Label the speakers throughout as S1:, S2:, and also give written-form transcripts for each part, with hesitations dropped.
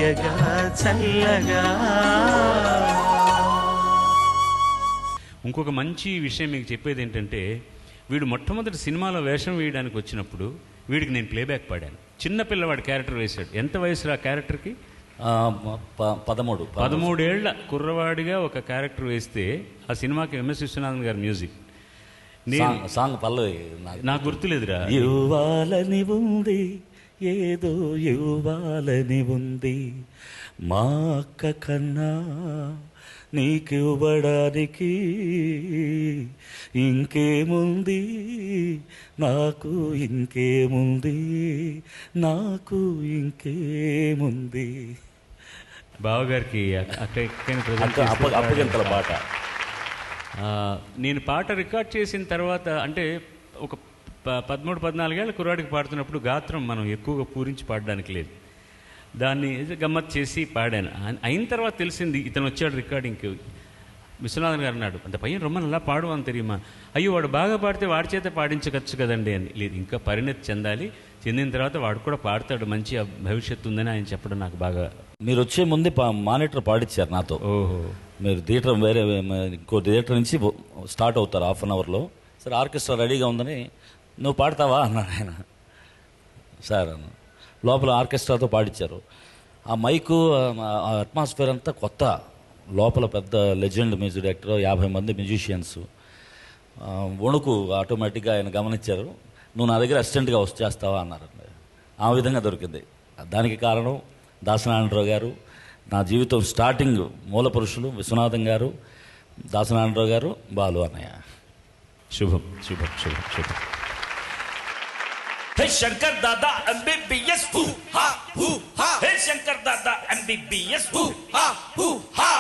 S1: తీయగా చల్లగా.
S2: ఇంకొక మంచి విషయం మీకు చెప్పేది ఏంటంటే, వీడు మొట్టమొదటి సినిమాలో వేషం వేయడానికి వచ్చినప్పుడు వీడికి నేను ప్లేబ్యాక్ పాడాను. చిన్న పిల్లవాడి క్యారెక్టర్ వేశాడు. ఎంత వయసు ఆ క్యారెక్టర్కి? 13 ఏళ్ల కుర్రవాడిగా ఒక క్యారెక్టర్ వేస్తే ఆ సినిమాకి ఎంఎస్ విశ్వనాథన్ గారి మ్యూజిక్.
S3: సాంగ్ పల్లవి
S2: నాకు గుర్తులేదురా.
S3: ఇవ్వాలని ఉంది, ఏదో ఇవ్వాలని ఉంది, మా అక్క కన్నా నీకివ్వడానికి ఇంకేముంది, నాకు ఇంకేముంది, నాకు ఇంకేముంది.
S2: బావగారికి
S3: అప్పగింతల పాట.
S2: నేను పాట రికార్డ్ చేసిన తర్వాత, అంటే ఒక 13-14 ఏళ్ళ కుర్రాడికి పాడుతున్నప్పుడు గాత్రం మనం ఎక్కువగా పూరించి పాడడానికి లేదు. దాన్ని గమ్మత్ చేసి పాడాను. అయిన తర్వాత తెలిసింది ఇతను వచ్చాడు రికార్డింగ్కి. విశ్వనాథన్ గారు అన్నాడు, అంత పైన రొమ్మని అలా పాడు అని తెలియమా? అయ్యో వాడు బాగా పాడితే వాడి చేత పాడించవచ్చు కదండి అని. లేదు, ఇంకా పరిణతి చెందాలి, చెందిన తర్వాత వాడు కూడా పాడతాడు, మంచి భవిష్యత్తు ఉందని ఆయన చెప్పడం నాకు బాగా.
S3: మీరు వచ్చే ముందే మానిటర్ పాడించారు నాతో.
S2: ఓహో.
S3: మీరు థియేటర్ వేరే ఇంకో థియేటర్ నుంచి స్టార్ట్ అవుతారు 1/2 అవర్లో. సరే ఆర్కెస్ట్రా రెడీగా ఉందని, నువ్వు పాడతావా అన్నాడు ఆయన. సార్ అన్న లోపల ఆర్కెస్ట్రాతో పాడించారు. ఆ మైకు, ఆ అట్మాస్ఫియర్ అంతా కొత్త. లోపల పెద్ద లెజెండ్ మ్యూజిక్ డైరెక్టర్, 50 మంది మ్యూజిషియన్స్. వణుకు ఆటోమేటిక్గా ఆయన గమనించారు. నువ్వు నా దగ్గర అసిస్టెంట్గా చేస్తావా అన్నారండి. ఆ విధంగా దొరికింది. దానికి కారణం దాసనారాయణరావు గారు. నా జీవితం స్టార్టింగ్ మూల పురుషులు విశ్వనాథన్ గారు, దాసనారాయణరావు గారు, బాలు అన్నయ్య.
S2: శుభం శుభం శుభం శుభం.
S4: Hey Shankar Dada MBBS hoo ha hoo ha. Hey Shankar Dada MBBS hoo ha hoo ha.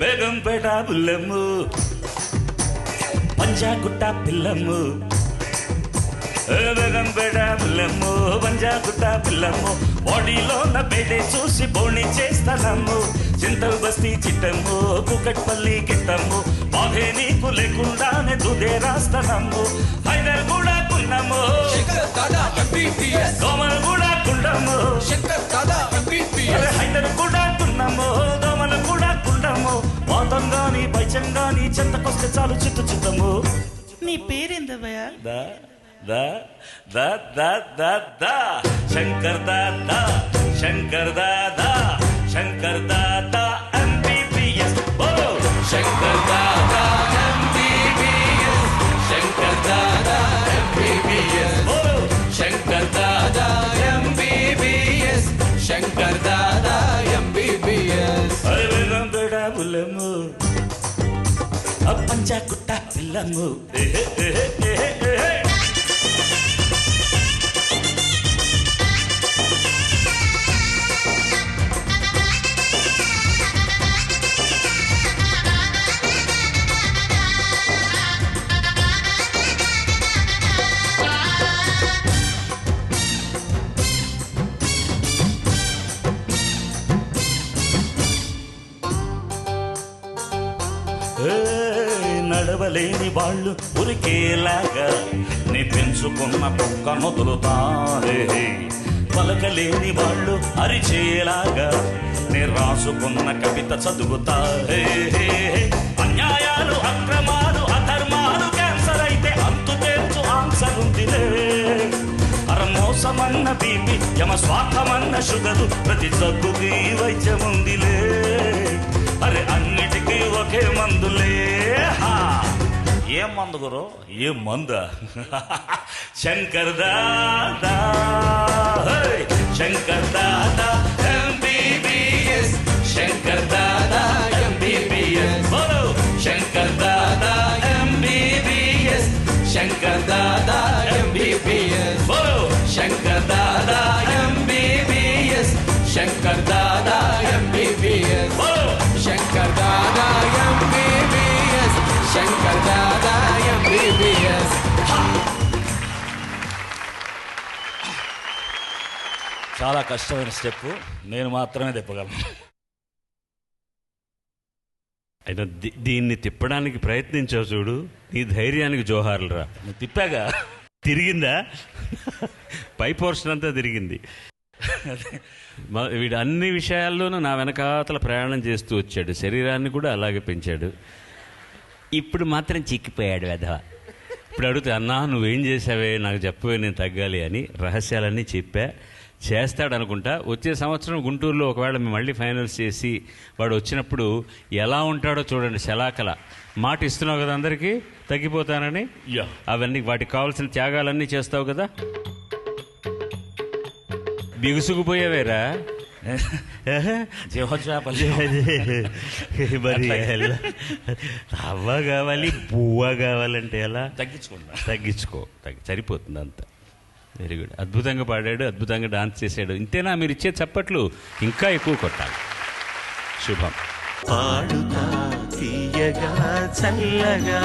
S4: Begumpet పుల్లమ్ము, Panjagutta పిల్లమ్ము, Begumpet పుల్లమ్ము, Panjagutta పిల్లమ్ము, బాడీలో నా బేడే చూసి బోణి చేస్తానమ్ము, చింతల్ బస్తీ చిట్టమ్ము, కుకట్పల్లి గిట్టమ్ము, బాధే నీకు లేకుండానే దుదే రాస్తానమ్ము, హైదర్ కూడా కున్నమ్ము, దోమలు కూడా కుండమ్ము, హైదర్ కూడా కున్నమ్ము, దోమలు కూడా కుండమ్ము, వాతంగాని పైచంగాని చెంతకొస్తే చాలు చిత్తు చిత్తము.
S1: నీ పేరేందవయ్యా?
S4: దా దా దా దా దా దా శంకర్ దాదా, శంకర్ దాదా, శంకర్ దాదా MBBS. బోలో శంకర్ దాదా MBBS, శంకర్ దాదా MBBS. బోలో శంకర్ దాదా MBBS, శంకర్ దాదా MBBS. బేగంపేట పుల్లమ్ము, పంజాగుట్ట పిల్లమ్ము. నడవలేని వాళ్ళు ఉరికేలాగా నీ పెంచుకున్న కుక్క నొదులుతారే, పలకలేని వాళ్ళు అరిచేలాగా నీ రాసుకున్న కవిత చదువుతారే, అన్యాయాలు అక్రమాలు అధర్మాలు క్యాన్సర్ అయితే అంతు తేల్చు ఆన్సర్ ఉందిలే, అరమోసమన్న బీపీ యమ స్వార్థమన్న షుగరు ప్రతి జగ్గుకి వైద్యం ఉందిలే, అరే అన్నిటికీ ఒకే మందులే. ఏం మందు గురు? ఏం మందా? Shankar Dada, Shankar Dada MBBS, Shankar Dada MBBS. బోలో శంకర్ దాదా MBBS, శంకర్ దాదా
S3: చాలా కష్టమైన స్టెప్, నేను మాత్రమే తిప్పగలను.
S2: అయినా దీన్ని తిప్పడానికి ప్రయత్నించావు చూడు, నీ ధైర్యానికి జోహార్లురా.
S3: నేను తిప్పాగా.
S2: తిరిగిందా? పై పోర్షన్ అంతా తిరిగింది. వీడు అన్ని విషయాల్లోనూ నా వెనకాతల ప్రయాణం చేస్తూ వచ్చాడు, శరీరాన్ని కూడా అలాగే పెంచాడు. ఇప్పుడు మాత్రం చిక్కిపోయాడు వెధవ. ఇప్పుడు అడిగితే, అన్నా నువ్వేం చేసావే నాకు చెప్పవే, నేను తగ్గాలి అని రహస్యాలన్నీ చెప్పా. చేస్తాడనుకుంటా. వచ్చే సంవత్సరం గుంటూరులో ఒకవేళ మేము మళ్ళీ ఫైనల్స్ చేసి వాడు వచ్చినప్పుడు ఎలా ఉంటాడో చూడండి. శలాకల మాట ఇస్తున్నావు కదా అందరికీ, తగ్గిపోతానని. అవన్నీ వాటికి కావాల్సిన త్యాగాలన్నీ చేస్తావు కదా. బిగుసుకుపోయావేరా. మరి అవ్వ కావాలి, బువ్వ కావాలంటే ఎలా? తగ్గించుకో. సరిపోతుంది అంత. Very good. అద్భుతంగా పాడాడు, అద్భుతంగా డాన్స్ చేశాడు. ఇంతేనా? మీరు ఇచ్చే చప్పట్లు ఇంకా ఎక్కువ కొట్టాలి. శుభం.
S1: పాడుతా తీయగా చల్లగా